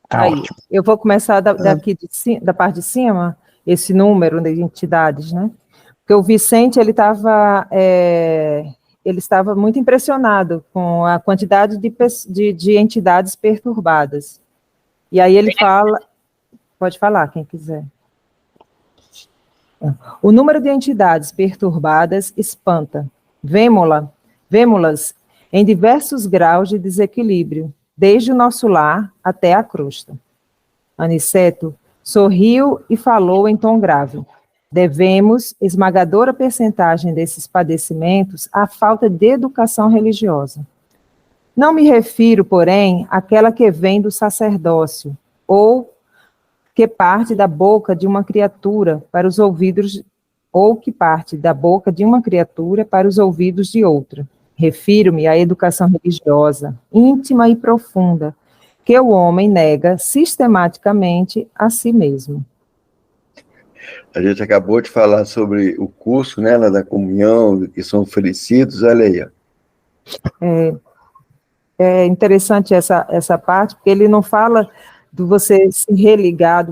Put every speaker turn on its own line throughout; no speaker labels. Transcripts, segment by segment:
Tá
Aí,
ótimo.
eu vou começar daqui da parte de cima, esse número de entidades, né? Porque o Vicente, ele estava muito impressionado com a quantidade de entidades perturbadas. E aí ele fala, pode falar, quem quiser. O número de entidades perturbadas espanta. Vemo-las em diversos graus de desequilíbrio, desde o nosso lar até a crosta. Aniceto sorriu e falou em tom grave. Devemos esmagadora percentagem desses padecimentos à falta de educação religiosa. Não me refiro, porém, àquela que vem do sacerdócio, ou que parte da boca de uma criatura para os ouvidos, ou que parte da boca de uma criatura para os ouvidos de outra. Refiro-me à educação religiosa, íntima e profunda, que o homem nega sistematicamente a si mesmo.
A gente acabou de falar sobre o curso, né, lá da comunhão, que são oferecidos, olha aí. Ó.
É interessante essa parte, porque ele não fala de você se religar,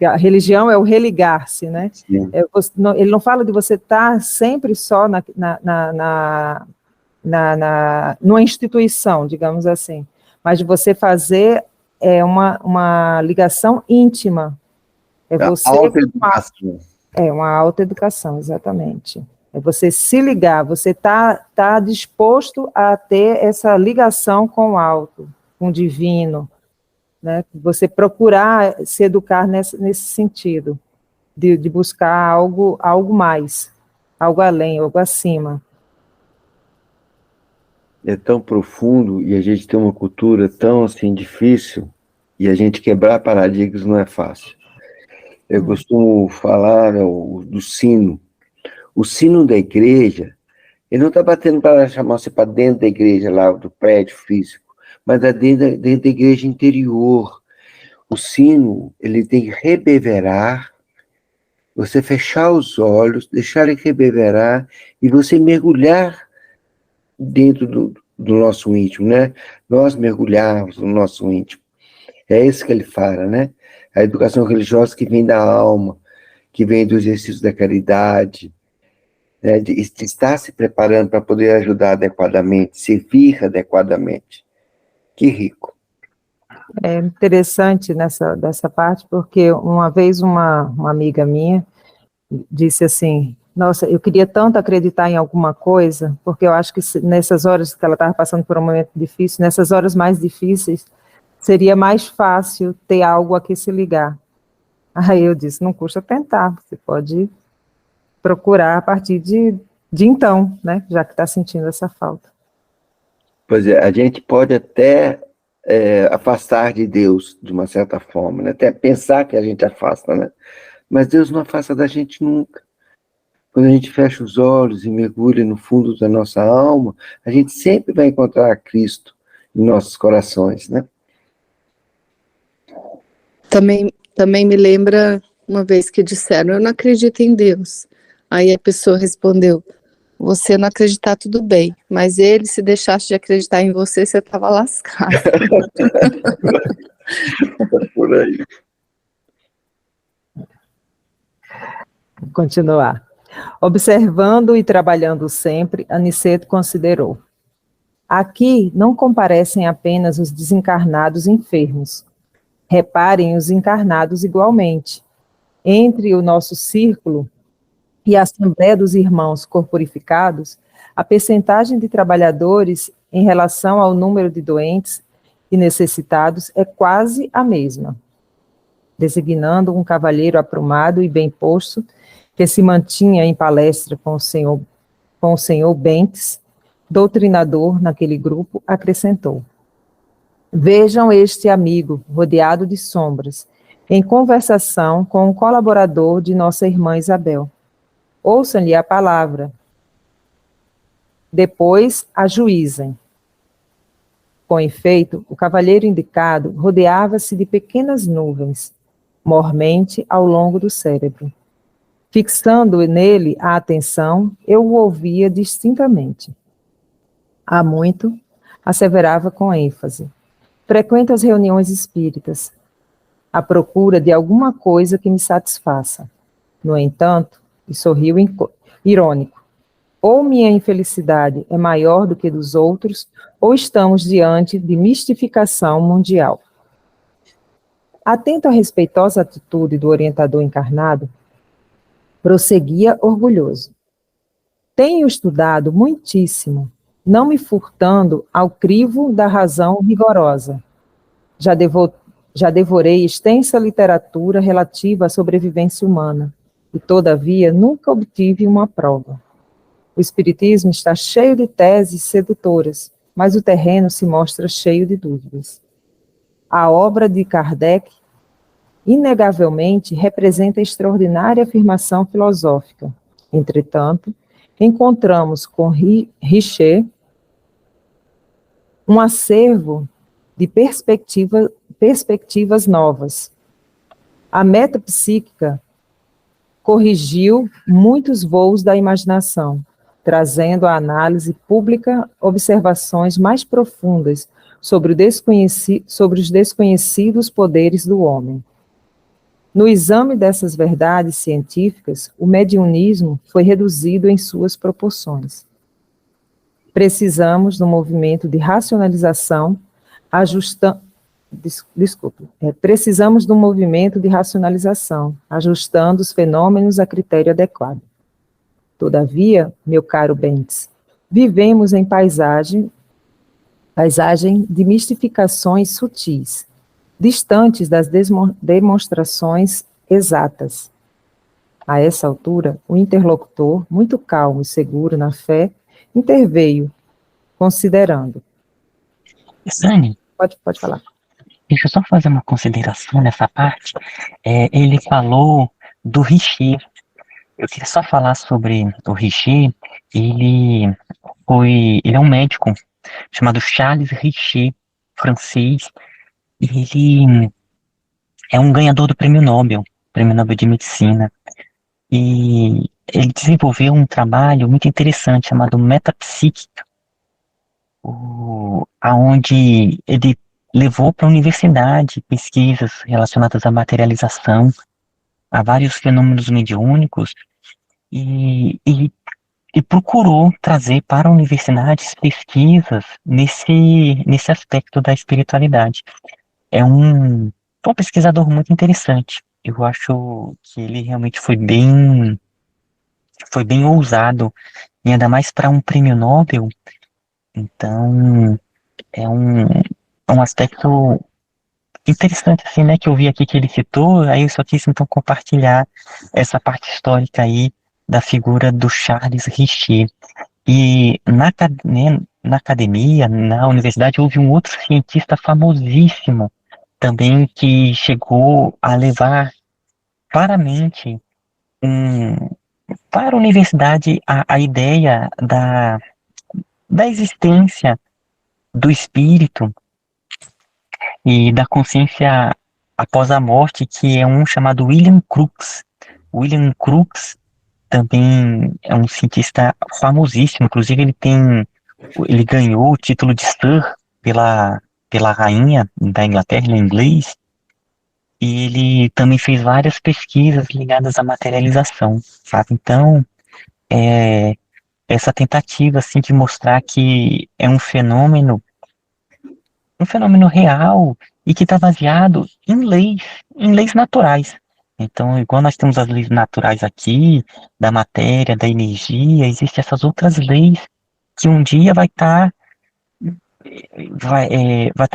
a religião é o religar-se, né? Ele não fala de você estar sempre só numa instituição, digamos assim, mas de você fazer uma ligação íntima. É você
autoeducação.
Uma autoeducação, exatamente. É você se ligar, você tá disposto a ter essa ligação com o alto, com o divino, né? Você procurar se educar nesse sentido, de buscar algo mais, algo além, algo acima.
É tão profundo e a gente tem uma cultura tão assim difícil, e a gente quebrar paradigmas não é fácil. Eu costumo falar, né, do sino. O sino da igreja, ele não está batendo para chamar você para dentro da igreja, lá do prédio físico, mas é dentro da igreja interior. O sino, ele tem que reverberar, você fechar os olhos, deixar ele reverberar e você mergulhar dentro do nosso íntimo, né? Nós mergulharmos no nosso íntimo. É isso que ele fala, né? A educação religiosa que vem da alma, que vem do exercício da caridade, né? De estar se preparando para poder ajudar adequadamente, servir adequadamente. Que rico.
É interessante dessa parte, porque uma vez uma amiga minha disse assim, nossa, eu queria tanto acreditar em alguma coisa, porque eu acho que nessas horas que ela estava passando por um momento difícil, nessas horas mais difíceis, seria mais fácil ter algo a que se ligar. Aí eu disse, não custa tentar, você pode procurar a partir de então, né, já que está sentindo essa falta.
Pois é, a gente pode até afastar de Deus, de uma certa forma, né? Até pensar que a gente afasta, né? Mas Deus não afasta da gente nunca. Quando a gente fecha os olhos e mergulha no fundo da nossa alma, a gente sempre vai encontrar Cristo em nossos corações, né?
Também me lembra uma vez que disseram, eu não acredito em Deus. Aí a pessoa respondeu, você não acreditar, tudo bem, mas ele, se deixasse de acreditar em você, você estava lascado.
Por aí.
Vou continuar. Observando e trabalhando sempre, Aniceto considerou. Aqui não comparecem apenas os desencarnados enfermos. Reparem os encarnados igualmente. Entre o nosso círculo e a Assembleia dos Irmãos Corporificados, a percentagem de trabalhadores em relação ao número de doentes e necessitados é quase a mesma. Designando um cavalheiro aprumado e bem posto, que se mantinha em palestra com o senhor Bentes, doutrinador naquele grupo, acrescentou. Vejam este amigo, rodeado de sombras, em conversação com um colaborador de nossa irmã Isabel. Ouçam-lhe a palavra. Depois ajuizem. Com efeito, o cavalheiro indicado rodeava-se de pequenas nuvens, mormente ao longo do cérebro. Fixando nele a atenção, eu o ouvia distintamente. Há muito, asseverava com ênfase. Frequento as reuniões espíritas. à procura de alguma coisa que me satisfaça. No entanto, e sorriu irônico, ou minha infelicidade é maior do que dos outros, ou estamos diante de mistificação mundial. Atento à respeitosa atitude do orientador encarnado, prosseguia orgulhoso. Tenho estudado muitíssimo, não me furtando ao crivo da razão rigorosa. Já devorei extensa literatura relativa à sobrevivência humana, e, todavia, nunca obtive uma prova. O Espiritismo está cheio de teses sedutoras, mas o terreno se mostra cheio de dúvidas. A obra de Kardec, inegavelmente, representa extraordinária afirmação filosófica. Entretanto, encontramos com Richer um acervo de perspectivas novas. A metapsíquica corrigiu muitos voos da imaginação, trazendo à análise pública observações mais profundas sobre os desconhecidos poderes do homem. No exame dessas verdades científicas, o mediunismo foi reduzido em suas proporções. Precisamos de um movimento de racionalização, precisamos de um movimento de racionalização, ajustando os fenômenos a critério adequado. Todavia, meu caro Bentes, vivemos em paisagem de mistificações sutis, distantes das demonstrações exatas. A essa altura, o interlocutor, muito calmo e seguro na fé, interveio, considerando.
Sani,
Pode falar.
deixa eu só fazer uma consideração nessa parte. Ele falou do Richer. Eu queria só falar sobre o Richer. Ele é um médico chamado Charles Richer, francês. Ele é um ganhador do Prêmio Nobel de Medicina. E ele desenvolveu um trabalho muito interessante chamado Metapsíquica, aonde ele levou para a universidade pesquisas relacionadas à materialização, a vários fenômenos mediúnicos, e procurou trazer para a universidade pesquisas nesse aspecto da espiritualidade. É um pesquisador muito interessante. Eu acho que ele realmente foi bem ousado, e ainda mais para um prêmio Nobel. Então, é um aspecto interessante, assim, né, que eu vi aqui que ele citou. Aí eu só quis, então, compartilhar essa parte histórica aí da figura do Charles Richer. E na academia, na universidade, houve um outro cientista famosíssimo também que chegou a levar claramente para a universidade a ideia da existência do espírito e da consciência após a morte, que é um chamado William Crookes. William Crookes também é um cientista famosíssimo, inclusive ele ganhou o título de Sir pela rainha da Inglaterra, em inglês, e ele também fez várias pesquisas ligadas à materialização, sabe? Então, essa tentativa, assim, de mostrar que é um fenômeno real e que está baseado em leis naturais. Então, igual nós temos as leis naturais aqui, da matéria, da energia, existem essas outras leis que um dia vai estar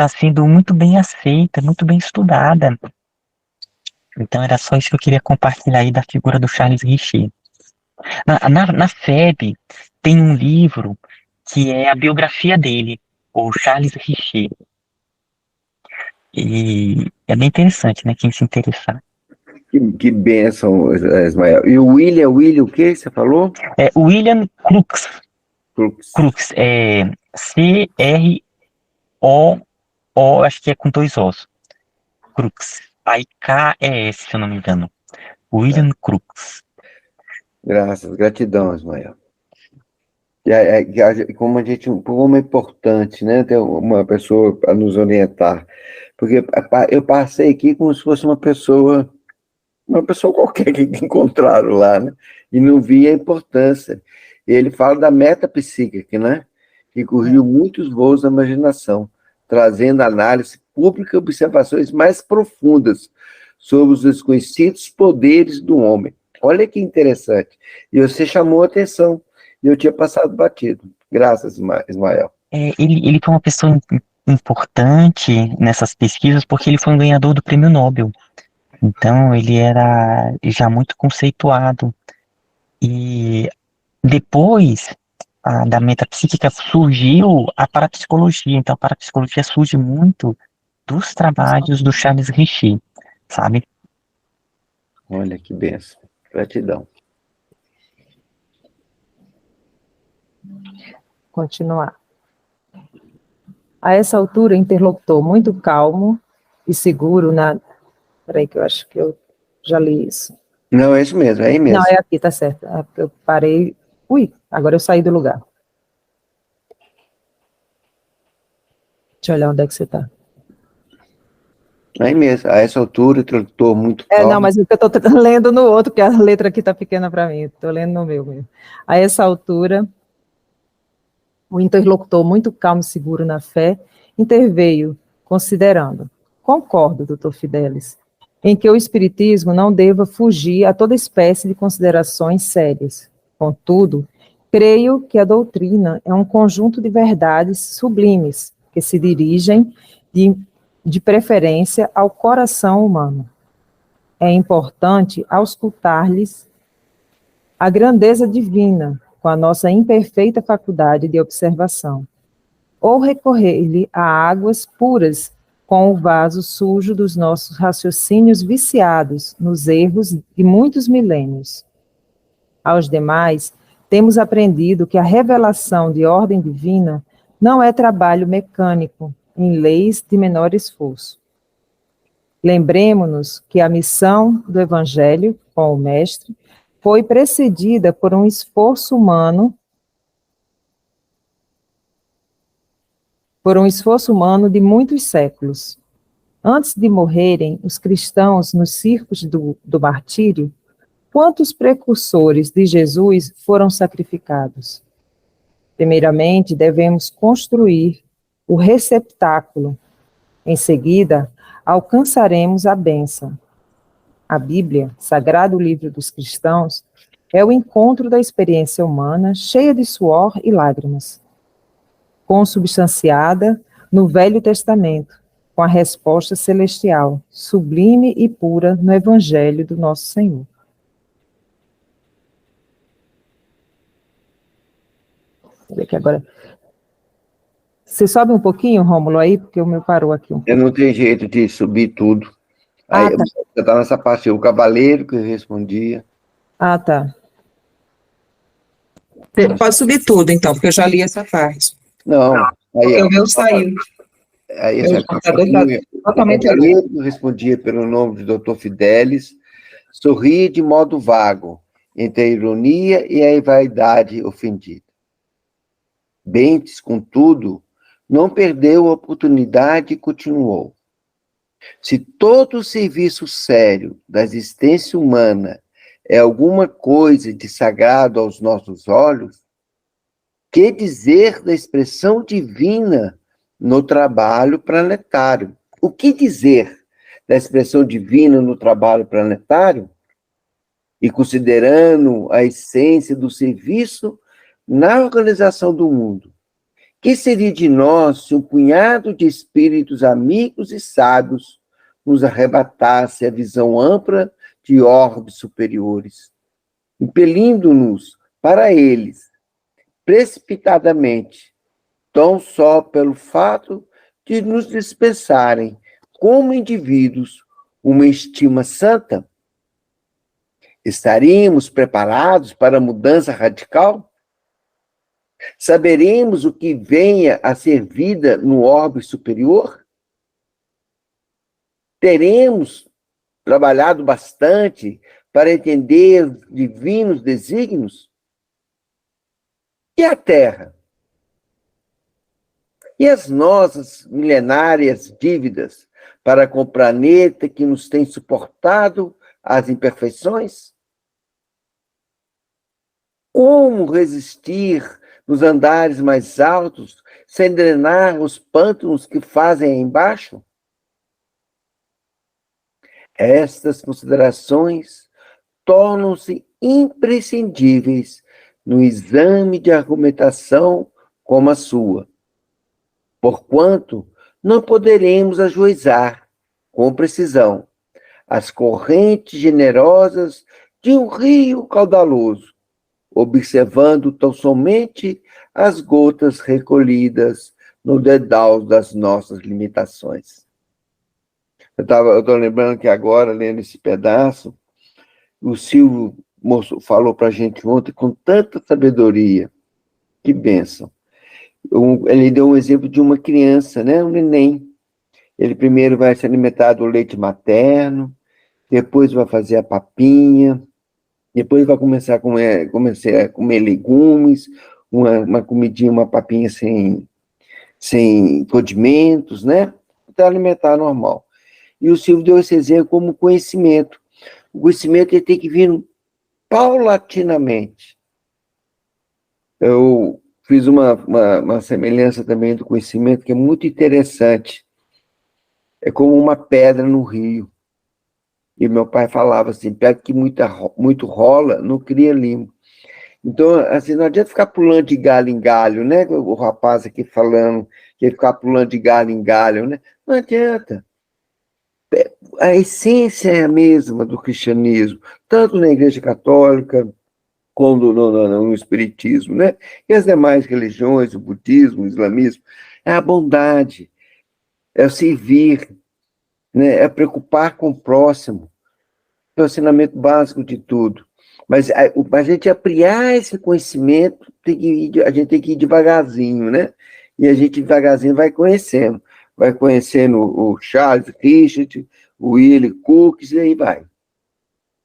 sendo muito bem aceita, muito bem estudada. Então, era só isso que eu queria compartilhar aí da figura do Charles Richer. Na FEB tem um livro que é a biografia dele, o Charles Richer. E é bem interessante, né? Quem se interessar.
Que bênção, Ismael. E o William, o que você falou?
William Crookes. Crookes, C-R-O-O, acho que é com 2 Os. Crookes. Aí K-E-S, se eu não me engano. William Crookes.
Graças, gratidão, Ismael. Como é importante, né, ter uma pessoa para nos orientar, porque eu passei aqui como se fosse uma pessoa qualquer que encontraram lá, né, e não via a importância. Ele fala da metapsíquica, né, que corrigiu muitos voos da imaginação, trazendo análise pública e observações mais profundas sobre os desconhecidos poderes do homem. Olha que interessante. E você chamou a atenção, e eu tinha passado batido. Graças, Ismael.
Ele foi uma pessoa importante nessas pesquisas porque ele foi um ganhador do Prêmio Nobel. Então, ele era já muito conceituado. E depois da metapsíquica surgiu a parapsicologia. Então, a parapsicologia surge muito dos trabalhos do Charles Richer, sabe?
Olha que benção. Gratidão.
Continuar. A essa altura, o interlocutor, muito calmo e seguro na... Peraí, que eu acho que eu já li isso.
Não, é isso mesmo, é aí mesmo.
Não, é aqui, tá certo. É porque eu parei... Ui, agora eu saí do lugar. Deixa eu olhar onde é que você está.
Aí mesmo, a essa altura, estou muito calmo.
Não, mas eu estou lendo no outro, porque a letra aqui está pequena para mim. Estou lendo no meu mesmo. A essa altura, o interlocutor, muito calmo e seguro na fé, interveio, considerando. Concordo, doutor Fidelis, em que o espiritismo não deva fugir a toda espécie de considerações sérias. Contudo, creio que a doutrina é um conjunto de verdades sublimes que se dirigem de preferência ao coração humano. É importante auscultar-lhes a grandeza divina com a nossa imperfeita faculdade de observação, ou recorrer-lhe a águas puras com o vaso sujo dos nossos raciocínios viciados nos erros de muitos milênios. Aos demais, temos aprendido que a revelação de ordem divina não é trabalho mecânico, em leis de menor esforço. Lembremo-nos que a missão do Evangelho, com o Mestre, foi precedida por um esforço humano de muitos séculos. Antes de morrerem os cristãos nos circos do martírio, quantos precursores de Jesus foram sacrificados? Primeiramente, devemos construir o receptáculo. Em seguida, alcançaremos a bênção. A Bíblia, sagrado livro dos cristãos, é o encontro da experiência humana cheia de suor e lágrimas, consubstanciada no Velho Testamento, com a resposta celestial, sublime e pura no Evangelho do nosso Senhor. Vou ver aqui agora. Você sobe um pouquinho, Rômulo, aí, porque o meu parou aqui um pouco.
Eu não tenho jeito de subir tudo. Aí
tá.
você está nessa parte, o cavaleiro que respondia.
Ah, tá. Você pode subir tudo, então, porque eu já li essa parte.
Não, aí
O meu saiu.
Aí
Meu computador está totalmente
o cavaleiro que respondia pelo nome de Dr. Fidelis sorria de modo vago, entre a ironia e a vaidade ofendida. Bentes, contudo, não perdeu a oportunidade e continuou. Se todo o serviço sério da existência humana é alguma coisa de sagrado aos nossos olhos, que dizer da expressão divina no trabalho planetário? O que dizer da expressão divina no trabalho planetário? E considerando a essência do serviço na organização do mundo, que seria de nós se um punhado de espíritos amigos e sábios nos arrebatasse a visão ampla de orbes superiores, impelindo-nos para eles, precipitadamente, tão só pelo fato de nos dispensarem, como indivíduos, uma estima santa? Estaríamos preparados para a mudança radical? Saberemos o que venha a ser vida no orbe superior? Teremos trabalhado bastante para entender divinos desígnios? E a Terra? E as nossas milenárias dívidas para com o planeta que nos tem suportado as imperfeições? Como resistir nos andares mais altos sem drenar os pântanos que fazem aí embaixo? Estas considerações tornam-se imprescindíveis no exame de argumentação como a sua, porquanto não poderemos ajuizar com precisão as correntes generosas de um rio caudaloso, observando tão somente as gotas recolhidas no dedal das nossas limitações. Eu estou lembrando que agora, lendo esse pedaço, o Silvio falou para a gente ontem com tanta sabedoria. Que bênção. Ele deu um exemplo de uma criança, né? Um neném. Ele primeiro vai se alimentar do leite materno, depois vai fazer a papinha, depois vai começar a comer legumes, uma comidinha, uma papinha sem condimentos, né? Até alimentar normal. E o Silvio deu esse exemplo como conhecimento. O conhecimento ele tem que vir paulatinamente. Eu fiz uma semelhança também do conhecimento que é muito interessante. É como uma pedra no rio. E meu pai falava assim, pedra que muito rola, não cria limo. Então, assim, não adianta ficar pulando de galho em galho, né? O rapaz aqui falando que ia ficar pulando de galho em galho, né? Não adianta. A essência é a mesma do cristianismo, tanto na Igreja Católica, como no Espiritismo, né? E as demais religiões, o budismo, o islamismo, é a bondade, é o servir, né? É preocupar com o próximo, é o ensinamento básico de tudo. Mas a gente ampliar esse conhecimento, a gente tem que ir devagarzinho, né? E a gente devagarzinho vai conhecendo o Charles Richard, o Willie Crookes, e aí vai.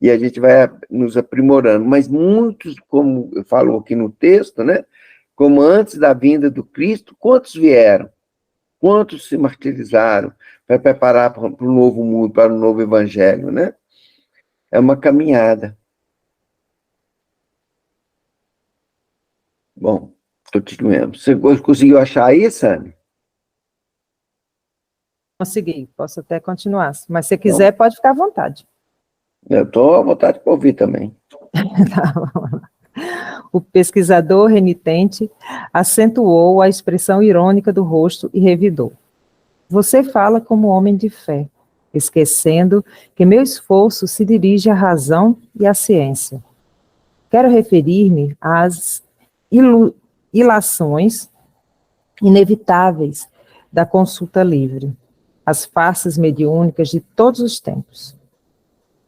E a gente vai nos aprimorando. Mas muitos, como falou aqui no texto, né? Como antes da vinda do Cristo, quantos vieram? Quantos se martirizaram para preparar para o novo mundo, para o novo evangelho, né? É uma caminhada. Bom, continuemos. Você conseguiu achar aí, Sani?
Consegui, posso até continuar. Mas se quiser, pode ficar à vontade.
Eu estou à vontade para ouvir também.
O pesquisador renitente acentuou a expressão irônica do rosto e revidou. Você fala como homem de fé, esquecendo que meu esforço se dirige à razão e à ciência. Quero referir-me às ilações inevitáveis da consulta livre, às farsas mediúnicas de todos os tempos.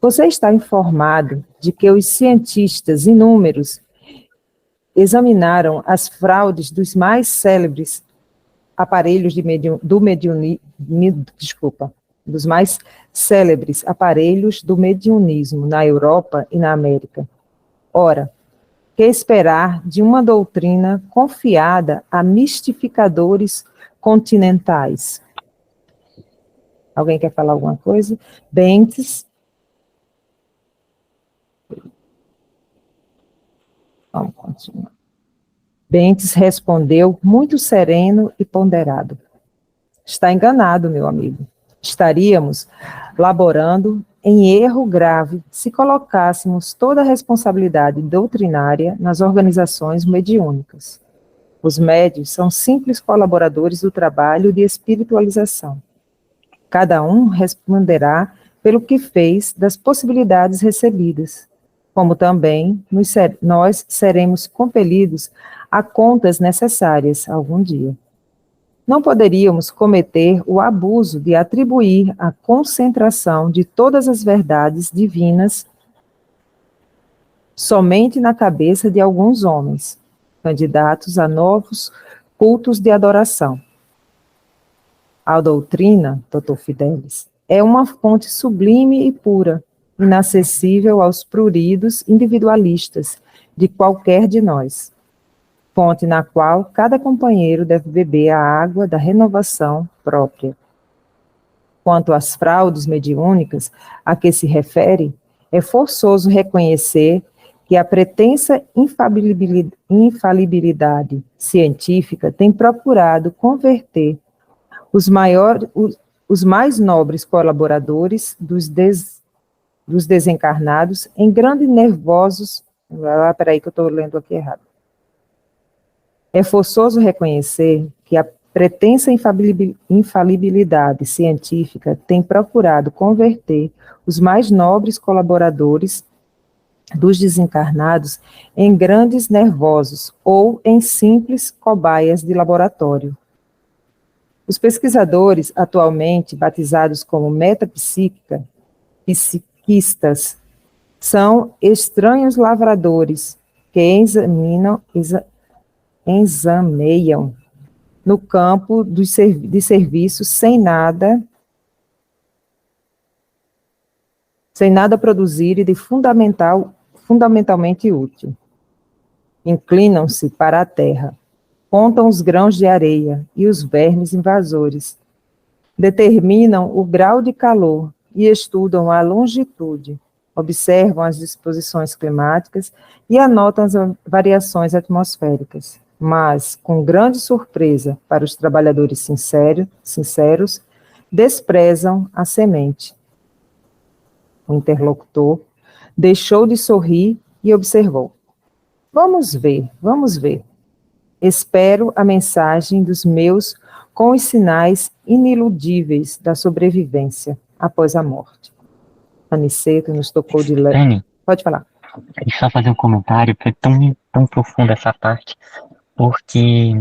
Você está informado de que os cientistas inúmeros examinaram as fraudes dos mais célebres aparelhos dos mais célebres aparelhos do mediunismo na Europa e na América. Ora, que esperar de uma doutrina confiada a mistificadores continentais? Alguém quer falar alguma coisa? Bentes. Vamos continuar. Bentes respondeu, muito sereno e ponderado. Está enganado, meu amigo. Estaríamos laborando em erro grave se colocássemos toda a responsabilidade doutrinária nas organizações mediúnicas. Os médios são simples colaboradores do trabalho de espiritualização. Cada um responderá pelo que fez das possibilidades recebidas, como também nós seremos compelidos a contas necessárias algum dia. Não poderíamos cometer o abuso de atribuir a concentração de todas as verdades divinas somente na cabeça de alguns homens, candidatos a novos cultos de adoração. A doutrina, Dr. Fidelis, é uma fonte sublime e pura, inacessível aos pruridos individualistas de qualquer de nós. fonte na qual cada companheiro deve beber a água da renovação própria. Quanto às fraudes mediúnicas a que se refere, é forçoso reconhecer que a pretensa infalibilidade científica tem procurado converter os mais nobres colaboradores dos desencarnados em grandes nervosos. Peraí que eu estou lendo aqui errado. É forçoso reconhecer que a pretensa infalibilidade científica tem procurado converter os mais nobres colaboradores dos desencarnados em grandes nervosos ou em simples cobaias de laboratório. Os pesquisadores, atualmente batizados como metapsiquistas, são estranhos lavradores que exameiam no campo de serviços sem nada produzir e de fundamentalmente útil. Inclinam-se para a terra, contam os grãos de areia e os vermes invasores, determinam o grau de calor e estudam a longitude, observam as disposições climáticas e anotam as variações atmosféricas, mas, com grande surpresa para os trabalhadores sinceros, desprezam a semente. O interlocutor deixou de sorrir e observou. Vamos ver. Espero a mensagem dos meus com os sinais iniludíveis da sobrevivência após a morte. Aniceto nos tocou de leve.
Dani,
Pode falar.
queria só fazer um comentário, foi tão profunda essa parte, porque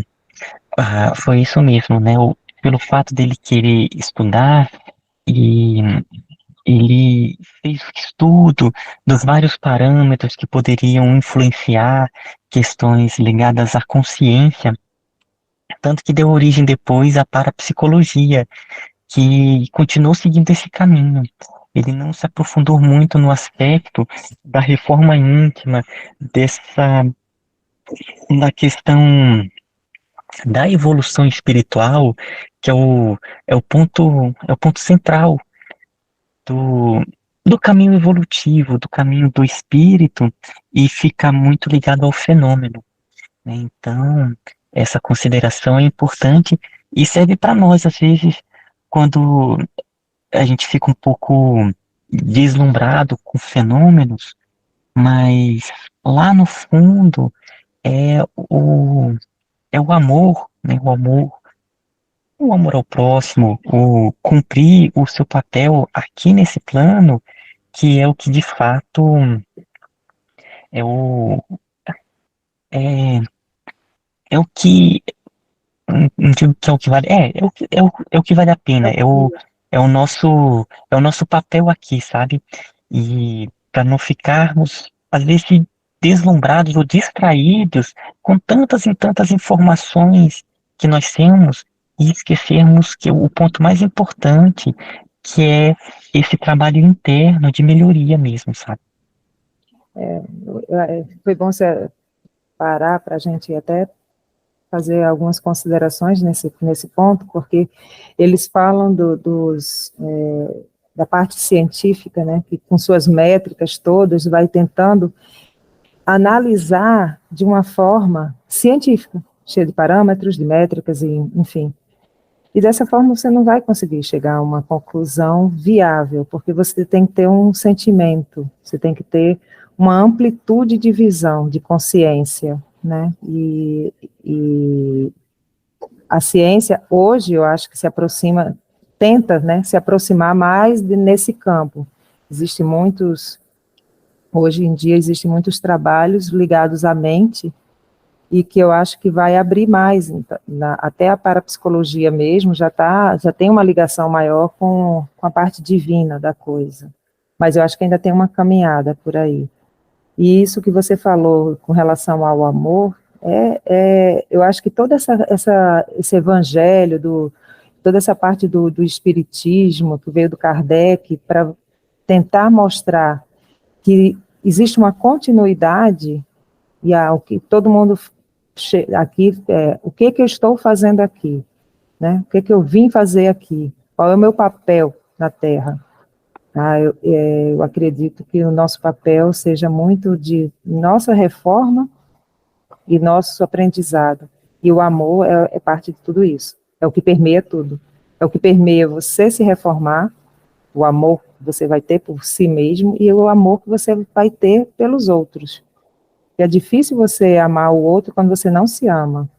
foi isso mesmo, né? Pelo fato dele querer estudar, e ele fez o estudo dos vários parâmetros que poderiam influenciar questões ligadas à consciência, tanto que deu origem depois à parapsicologia, que continuou seguindo esse caminho. Ele não se aprofundou muito no aspecto da reforma íntima, da questão da evolução espiritual, que é o ponto central do, do caminho evolutivo, do caminho do espírito, e fica muito ligado ao fenômeno, né? Então, essa consideração é importante e serve para nós, às vezes, quando a gente fica um pouco deslumbrado com fenômenos, mas lá no fundo é o amor, né? O amor ao próximo, o cumprir o seu papel aqui nesse plano, que é o que de fato é o é, é o que não digo que é o que vale, é o que vale a pena, é o nosso papel aqui, sabe? E para não ficarmos às vezes deslumbrados ou distraídos com tantas e tantas informações que nós temos, e esquecermos que o ponto mais importante, que é esse trabalho interno de melhoria mesmo, sabe?
Foi bom você parar para a gente até fazer algumas considerações nesse ponto, porque eles falam da parte científica, né, que com suas métricas todas vai tentando analisar de uma forma científica, cheia de parâmetros, de métricas, enfim. E dessa forma você não vai conseguir chegar a uma conclusão viável, porque você tem que ter um sentimento, você tem que ter uma amplitude de visão, de consciência, né? E a ciência, hoje, eu acho que tenta, né, se aproximar mais nesse campo. Hoje em dia, existem muitos trabalhos ligados à mente, e que eu acho que vai abrir mais, até a parapsicologia mesmo já tem uma ligação maior com a parte divina da coisa, mas eu acho que ainda tem uma caminhada por aí. E isso que você falou com relação ao amor, eu acho que todo esse evangelho, toda essa parte do espiritismo, que veio do Kardec, para tentar mostrar que existe uma continuidade, e o que todo mundo aqui, o que que eu estou fazendo aqui, né? O que que eu vim fazer aqui? Qual é o meu papel na Terra? Eu acredito que o nosso papel seja muito de nossa reforma e nosso aprendizado. E o amor é parte de tudo isso. É o que permeia tudo. É o que permeia você se reformar, o amor que você vai ter por si mesmo e o amor que você vai ter pelos outros. É difícil você amar o outro quando você não se ama.